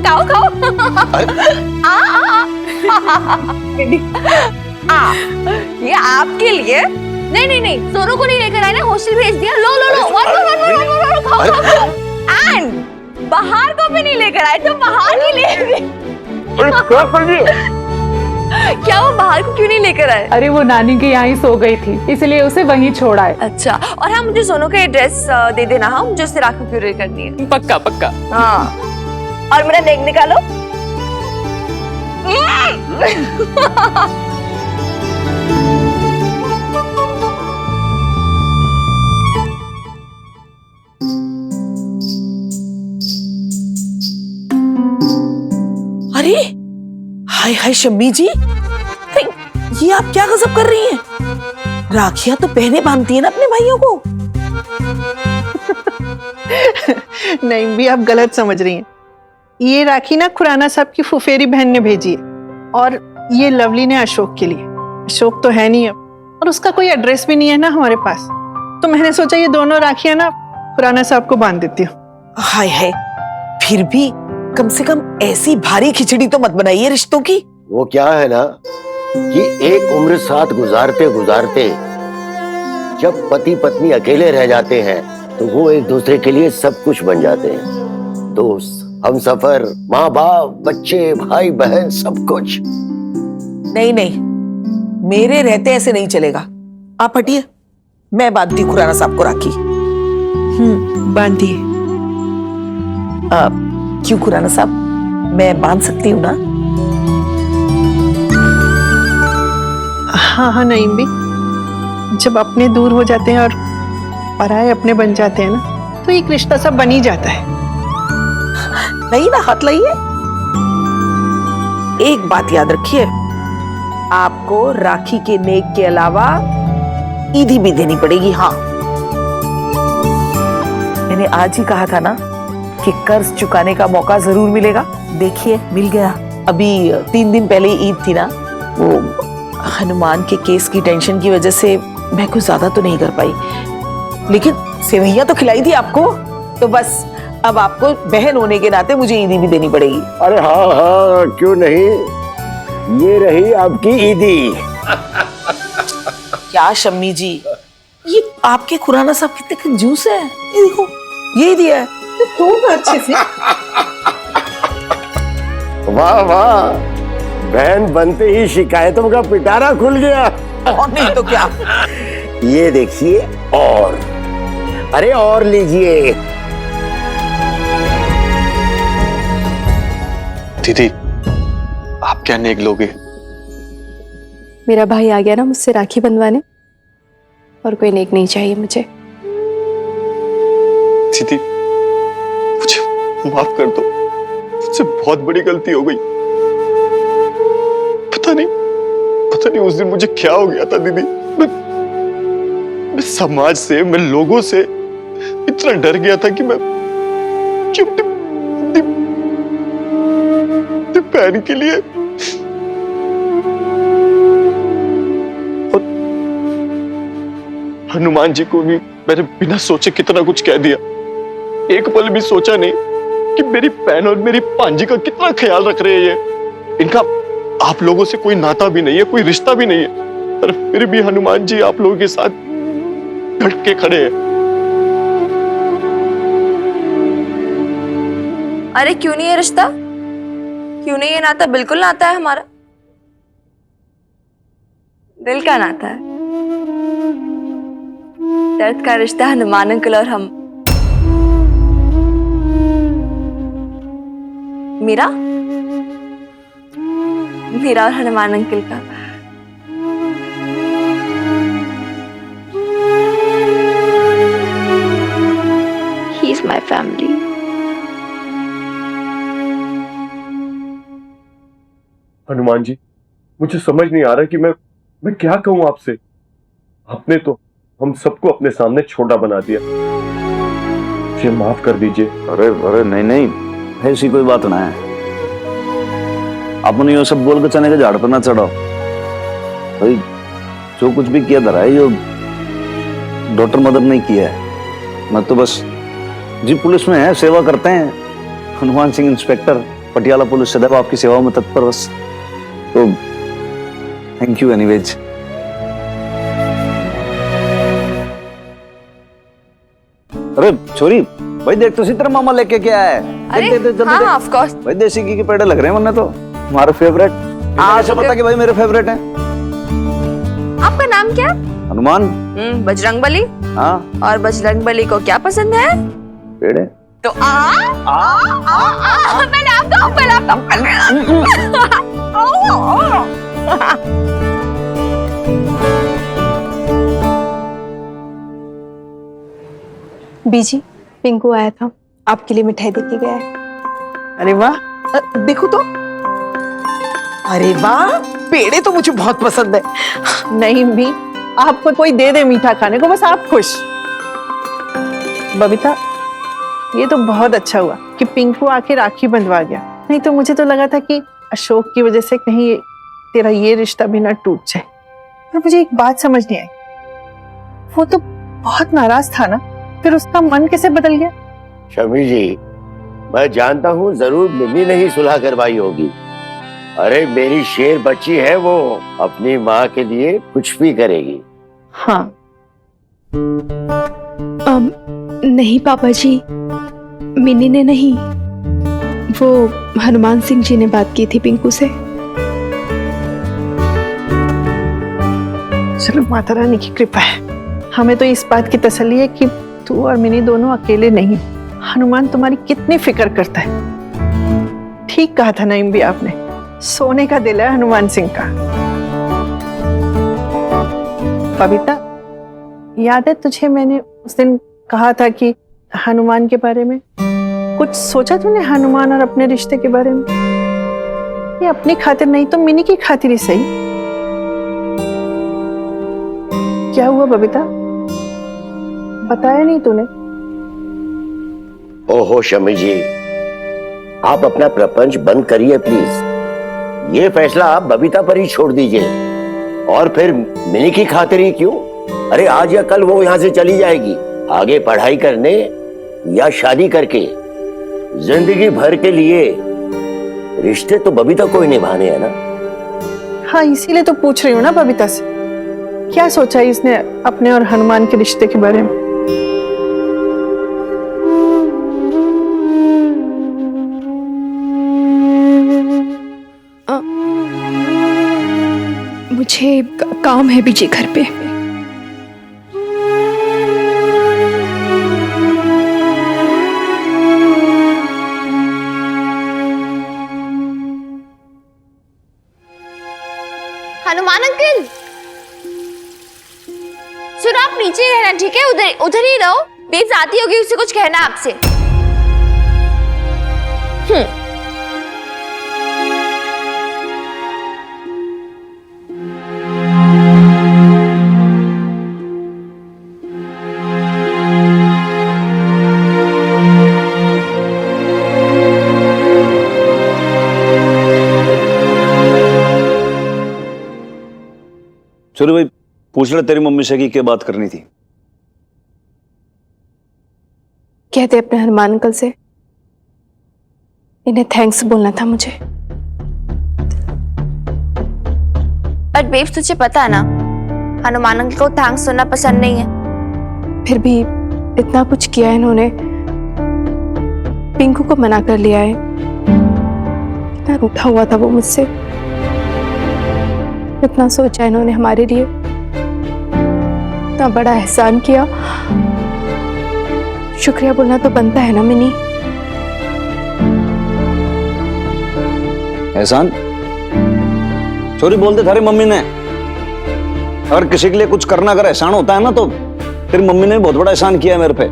खाओ खाओ। ये आपके लिए। नहीं नहीं नहीं, सोनू को नहीं लेकर आए ना, हॉस्टल भेज दिया। लो लो लो, वन खाओ। एंड बाहर को भी नहीं लेकर आए, तो बाहर ही ले। क्या वो बाहर को क्यों नहीं लेकर आए? अरे वो नानी के यहाँ ही सो गई थी, इसलिए उसे वहीं छोड़ा है। अच्छा, और हाँ मुझे सोनू का एड्रेस दे देना। हाँ, मुझे उससे राखी क्यूरियर करनी है। पक्का पक्का। हाँ, और मेरा नेक निकालो। अरे हाय हाय शम्मी जी, ये आप क्या गजब कर रही हैं? राखियां तो बहनें बांधती है ना अपने भाइयों को। नहीं भी, आप गलत समझ रही हैं। ये राखी ना खुराना साहब की फुफेरी बहन ने भेजी है, और ये लवली ने अशोक के लिए। अशोक तो है नहीं अब, और उसका कोई एड्रेस भी नहीं है ना हमारे पास, तो मैंने सोचा ये दोनों राखियां ना खुराना साहब को बांध देती हूँ। हाय हाय, फिर भी कम से कम ऐसी भारी खिचड़ी तो मत बनाइए रिश्तों की। वो क्या है ना कि एक उम्र साथ गुजारते गुजारते जब पति पत्नी अकेले रह जाते हैं तो वो एक दूसरे के लिए सब कुछ बन जाते हैं। दोस्त, हमसफर, माँ बाप, बच्चे, भाई बहन, सब कुछ। नहीं नहीं, मेरे रहते ऐसे नहीं चलेगा। आप हटिए, मैं बांधती हूँ खुराना साहब को राखी। बांधिए। क्यों खुराना साहब, मैं बांध सकती हूँ ना? हाँ हाँ नहीं भी, जब अपने दूर हो जाते हैं और पराये अपने बन जाते हैं ना, तो एक रिश्ता सब बन ही जाता है। नहीं ना, हाथ लाइए। एक बात याद रखिए, आपको राखी के नेक के अलावा ईदी भी देनी पड़ेगी। हाँ, मैंने आज ही कहा था ना कि कर्ज चुकाने का मौका जरूर मिलेगा। देखिए, मिल गया। अभी 3 दिन पहले ईद थी ना, वो हनुमान के केस की टेंशन की वजह से मैं कुछ ज्यादा तो नहीं कर पाई, लेकिन सेवैयां तो खिलाई थी आपको। तो बस अब आपको बहन होने के नाते मुझे ईदी भी देनी पड़ेगी। अरे हाँ हाँ, क्यों नहीं, ये रही आपकी ईदी। क्या शम्मी जी, ये आपके खुराना साहब कितने कंजूस है। ये देखो, ये दिया है तो अच्छे से। वाह वाह, बहन बनते ही शिकायतों का पिटारा खुल गया। और नहीं तो क्या। ये देखिए, और अरे और लीजिए। दीदी, आप क्या नेक लोगे? मेरा भाई आ गया ना मुझसे राखी बंधवाने, और कोई नेक नहीं चाहिए मुझे। दीदी, मुझे माफ कर दो, मुझसे बहुत बड़ी गलती हो गई। पता नहीं उस दिन मुझे क्या हो गया था दीदी। मैं समाज से, मैं लोगों से इतना डर गया था कि मैं अपनी बहन के लिए हनुमान जी को भी मैंने बिना सोचे कितना कुछ कह दिया। एक पल भी सोचा नहीं कि मेरी बहन और मेरी भांजी का कितना ख्याल रख रहे हैं ये। इनका आप लोगों से कोई नाता भी नहीं है, कोई रिश्ता भी नहीं है, पर फिर भी हनुमान जी आप लोगों के साथ डट के खड़े हैं। अरे क्यों नहीं है रिश्ता, क्यों नहीं है नाता? बिल्कुल नाता है हमारा, दिल का नाता है। दर्द का रिश्ता हनुमान अंकल और हम। मेरा और हनुमान अंकल का। He is my family. Hanuman ji, मुझे समझ नहीं आ रहा कि मैं क्या कहूं आपसे। आपने तो हम सबको अपने सामने छोटा बना दिया, मुझे माफ कर दीजिए। अरे अरे नहीं नहीं, ऐसी कोई बात ना है। आपने ये सब बोल के चने के झाड़ पर ना चढ़ाओ भाई। जो कुछ भी किया धरा है, ये डॉक्टर मदर ने किया है। मैं तो बस जी पुलिस में है, सेवा करते हैं, हनुमान सिंह इंस्पेक्टर। पटियाला पुलिस सदैव आपकी सेवा में तत्पर बस। तो थैंक यू एनीवेज। अरे छोरी, भाई देख तो सी तेरा मामा लेके क्या है। अरे हाँ ऑफ कोर्स। भाई देसी घी के पेड़े लग रहे हैं वरना तो हमारे फेवरेट। ऐसा पता कि भाई मेरे फेवरेट हैं। आपका नाम क्या? हनुमान। बजरंगबली। हाँ। और बजरंगबली को क्या पसंद है? पेड़े। तो मैंने आपको बीजी, पिंकू आया था, आपके लिए मिठाई देके गया है। अरे वाह, देखो तो। अरे वाह, पेड़े तो मुझे बहुत पसंद है। नहीं भी, आपको कोई दे दे मीठा खाने को, बस आप खुश। बबीता, ये तो बहुत अच्छा हुआ कि पिंकू आके राखी बंधवा गया, नहीं तो मुझे तो लगा था कि अशोक की वजह से कहीं तेरा ये रिश्ता भी ना टूट जाए। पर मुझे एक बात समझ नहीं आई, वो तो बहुत नाराज था ना, फिर उसका मन कैसे बदल गया? शमी जी, मैं जानता हूँ जरूर मिमी ने ही सुलह करवाई होगी। अरे मेरी शेर बच्ची है, वो अपनी माँ के लिए कुछ भी करेगी। हाँ। नहीं पापा जी, मिनी ने नहीं, वो हनुमान सिंह जी ने बात की थी पिंकू से। चलो, माता रानी की कृपा है। हमें तो इस बात की तसल्ली है कि तू और मिनी दोनों अकेले नहीं। हनुमान तुम्हारी कितनी फिक्र करता है। ठीक कहा था नईम भी आपने, सोने का दिल है हनुमान सिंह का। बबीता, याद है तुझे मैंने उस दिन कहा था कि हनुमान के बारे में कुछ सोचा तूने? हनुमान और अपने रिश्ते के बारे में? ये अपनी खातिर नहीं तो मिनी की खातिर ही सही। क्या हुआ बबीता, बताया नहीं तूने? ओहो शमी जी, आप अपना प्रपंच बंद करिए प्लीज। ये फैसला आप बबीता पर ही छोड़ दीजिए। और फिर मिनी की खातिर ही क्यों? अरे आज या कल वो यहाँ से चली जाएगी, आगे पढ़ाई करने या शादी करके। जिंदगी भर के लिए रिश्ते तो बबीता को ही निभाने हैं ना। हाँ, इसीलिए तो पूछ रही हूँ ना बबीता से, क्या सोचा इसने अपने और हनुमान के रिश्ते के बारे में? मुझे काम है बीजी घर पे। हनुमान अंकल, सुनो, आप नीचे ही रहना, ठीक है? उधर उधर ही रहो। बेब्स आती होगी, उससे कुछ कहना आपसे। छोरी भाई, पूछ ले तेरी मम्मी से कि क्या बात करनी थी। कहते अपने हनुमान अंकल से, इन्हें थैंक्स बोलना था मुझे। बट बेब्स, तुझे पता है ना, हनुमान अंकल को थैंक्स सुनना पसंद नहीं है। फिर भी इतना कुछ किया है इन्होंने, पिंकू को मना कर लिया है। इतना रूठा हुआ था वो मुझसे, इतना सोचा इन्होंने हमारे लिए, इतना बड़ा एहसान किया। शुक्रिया बोलना तो बनता है ना मिनी। एहसान छोरी बोलते थारी मम्मी ने। अगर किसी के लिए कुछ करना अगर एहसान होता है ना, तो तेरी मम्मी ने बहुत बड़ा एहसान किया है मेरे पे।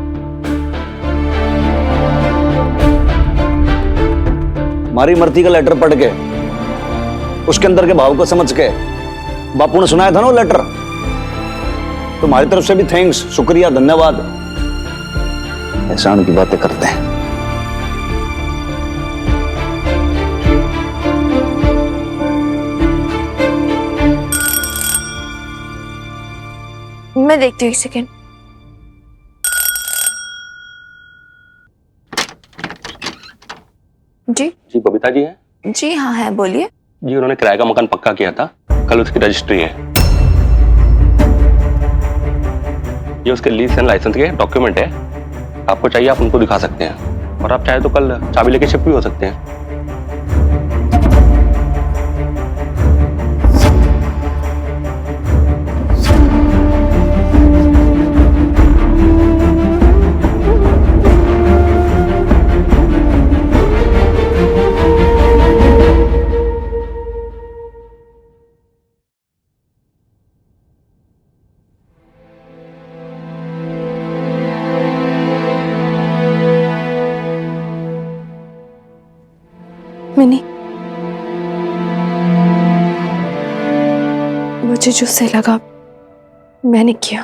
हमारी मर्ती का लेटर पढ़ के, उसके अंदर के भाव को समझ के बापू ने सुनाया था ना वो लेटर, तुम्हारी तरफ से भी थैंक्स, शुक्रिया, धन्यवाद। एहसान की बातें करते हैं। मैं देखती हूँ, एक सेकेंड। जी जी बबीता जी हैं? जी हाँ है, बोलिए। जी उन्होंने किराए का मकान पक्का किया था, कल उसकी रजिस्ट्री है। ये उसके लीज एंड लाइसेंस के डॉक्यूमेंट है, आपको चाहिए आप उनको दिखा सकते हैं, और आप चाहे तो कल चाबी लेके शिफ्ट भी हो सकते हैं। मिनी, मुझे जो सही लगा मैंने किया,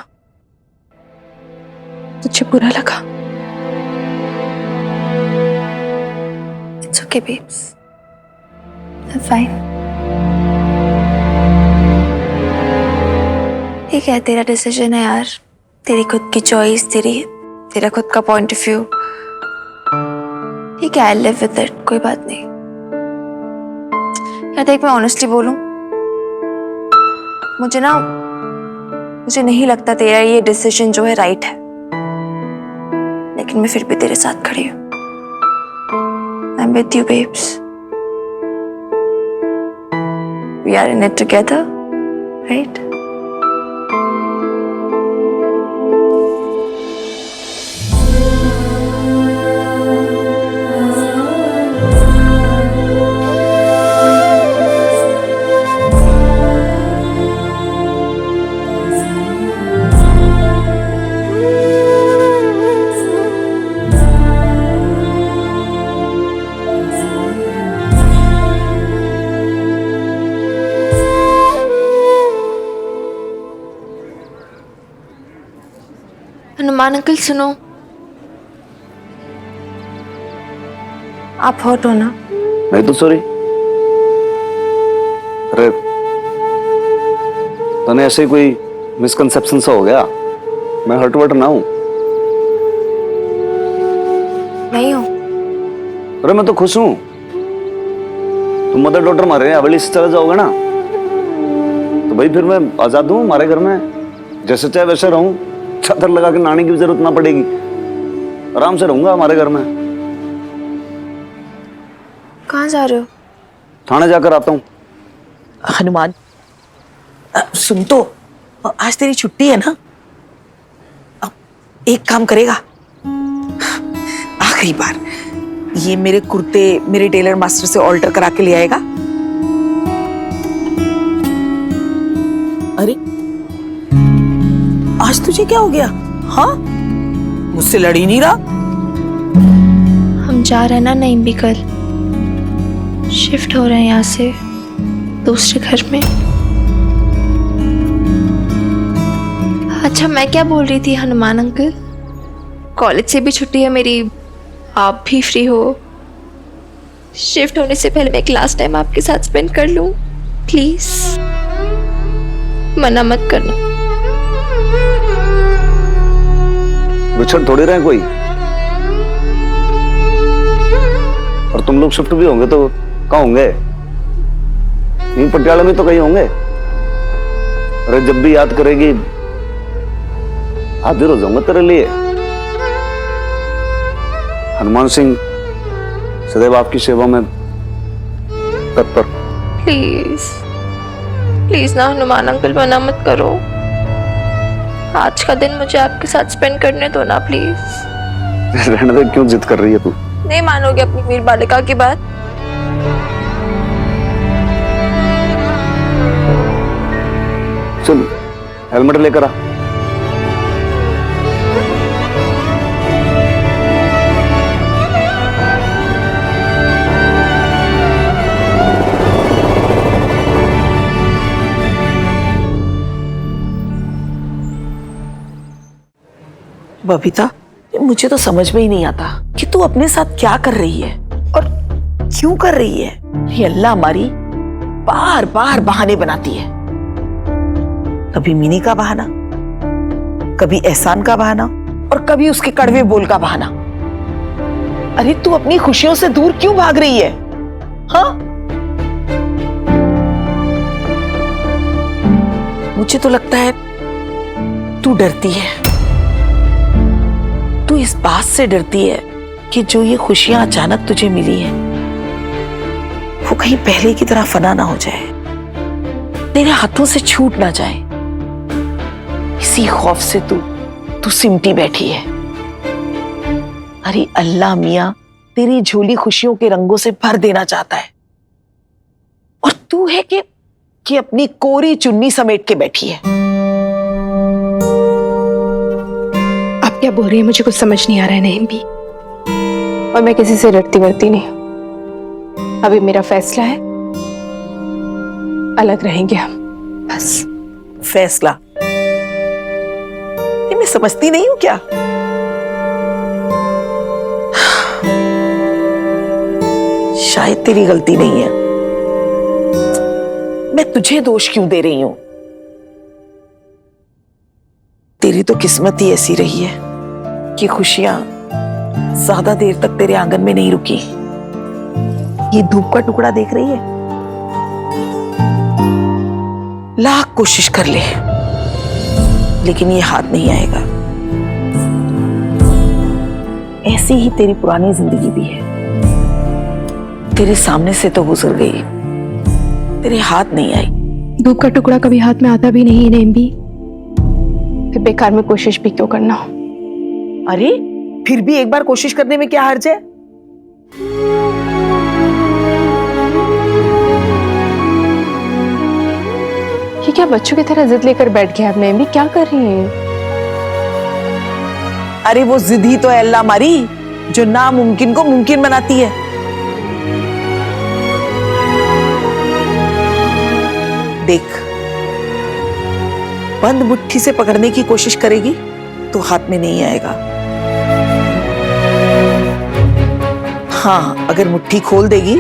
तुझे बुरा लगा? It's okay babes, fine. ठीक है, तेरा डिसीजन है यार, तेरी खुद की चॉइस, तेरा खुद का पॉइंट ऑफ व्यू। ठीक है, आई लिव विद इट, कोई बात नहीं। यार देख, मैं ऑनेस्टली बोलूं, मुझे नहीं लगता तेरा ये डिसीजन जो है राइट है, लेकिन मैं फिर भी तेरे साथ खड़ी हूं। I am with you babes, we are in it together, right? Hanuman uncle सुनो, आप हर्ट हो ना? नहीं तो सॉरी। अरे तने ऐसे कोई मिसकंसेप्शन सा हो गया, मैं हर्ट वर्ट ना हूं। नहीं हो? अरे मैं तो खुश हूं, तुम मदर डॉटर मारे हवेली से चले जाओगे ना, तो भाई फिर मैं आजाद हूं हमारे घर में, जैसे चाहे वैसे रहूं, चादर लगा के नहाने की जरूरत ना पड़ेगी, आराम से रहूंगा हमारे घर में। कहाँ जा रहे हो? थाने जाकर आता हूँ। हनुमान सुन तो, आज तेरी छुट्टी है ना, अब एक काम करेगा, आखिरी बार ये मेरे कुर्ते मेरे टेलर मास्टर से ऑल्टर करा के ले आएगा। अरे आज तुझे क्या हो गया? हाँ, मुझसे लड़ ही नहीं रहा। हम जा रहे हैं ना नईम भी, कल शिफ्ट हो रहे हैं यहाँ से दूसरे घर में। अच्छा मैं क्या बोल रही थी हनुमान अंकल, कॉलेज से भी छुट्टी है मेरी, आप भी फ्री हो, शिफ्ट होने से पहले मैं एक लास्ट टाइम आपके साथ स्पेंड कर लूं, प्लीज मना मत करना। बिछड़ थोड़ी रहे कोई, और तुम लोग शिफ्ट भी होंगे तो कहाँ होंगे? यहीं पटियाला में तो कहीं होंगे। अरे जब भी याद करेगी हाजिर हो जाऊंगा तेरे लिए। हनुमान सिंह सदैव आपकी सेवा में तत्पर। प्लीज प्लीज ना हनुमान अंकल, मना मत करो, आज का दिन मुझे आपके साथ स्पेंड करने दो ना प्लीज। रहने दे, क्यों जिद कर रही है तू? नहीं मानोगे अपनी वीर बालिका की बात? चल हेलमेट लेकर आ। बबीता, मुझे तो समझ में ही नहीं आता कि तू अपने साथ क्या कर रही है और क्यों कर रही है। ये अल्लाह हमारी बार बार बहाने बनाती है, कभी मिनी का बहाना, कभी एहसान का बहाना, और कभी उसके कड़वे बोल का बहाना। अरे तू अपनी खुशियों से दूर क्यों भाग रही है? हाँ, मुझे तो लगता है तू डरती है। तू इस बात से डरती है कि जो ये खुशियां अचानक तुझे मिली है वो कहीं पहले की तरह फना ना हो जाए, तेरे हाथों से छूट ना जाए। इसी खौफ से तू सिमटी बैठी है। अरे अल्लाह मियां तेरी झोली खुशियों के रंगों से भर देना चाहता है, और तू है कि अपनी कोरी चुन्नी समेट के बैठी है। आप क्या बोल रही हैं? मुझे कुछ समझ नहीं आ रहा है नईम भी, और मैं किसी से डरती वरती नहीं। अभी मेरा फैसला है, अलग रहेंगे हम, बस। फैसला? ये मैं समझती नहीं हूं क्या? शायद तेरी गलती नहीं है, मैं तुझे दोष क्यों दे रही हूं? तेरी तो किस्मत ही ऐसी रही है कि खुशियां ज्यादा देर तक तेरे आंगन में नहीं रुकी। ये धूप का टुकड़ा देख रही है, लाख कोशिश कर ले लेकिन ये हाथ नहीं आएगा। ऐसी ही तेरी पुरानी जिंदगी भी है, तेरे सामने से तो गुजर गई, तेरे हाथ नहीं आई। धूप का टुकड़ा कभी हाथ में आता भी नहीं है नईम भी, फिर बेकार में कोशिश भी क्यों करना? अरे फिर भी एक बार कोशिश करने में क्या हर्ज है? ये क्या बच्चों की तरह जिद लेकर बैठ गया? अब नईम भी क्या कर रही है? अरे वो जिद ही तो है अल्लाह मारी, जो नामुमकिन को मुमकिन बनाती है। देख, बंद मुट्ठी से पकड़ने की कोशिश करेगी तो हाथ में नहीं आएगा। हाँ, अगर मुट्ठी खोल देगी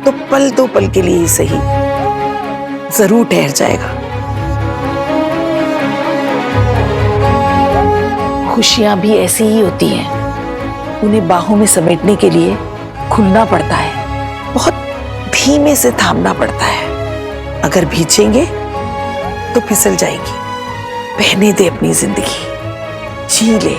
तो पल के लिए ही सही जरूर ठहर जाएगा। खुशियां भी ऐसी ही होती हैं, उन्हें बाहों में समेटने के लिए खुलना पड़ता है, बहुत धीमे से थामना पड़ता है। अगर भींचेंगे तो फिसल जाएगी। बहने दे अपनी जिंदगी, जी ले।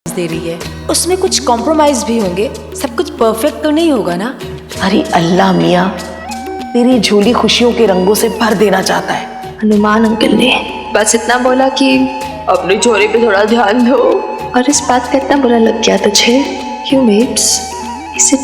दे रही है, उसमें कुछ कॉम्प्रोमाइज भी होंगे, सब कुछ परफेक्ट तो नहीं होगा ना। अरे अल्लाह मियां तेरी झोली खुशियों के रंगों से भर देना चाहता है। हनुमान अंकल ने बस इतना बोला कि अपनी छोरी पे थोड़ा ध्यान दो, और इस बात का इतना बुरा लग गया तुझे? क्यों बेब्स? इसे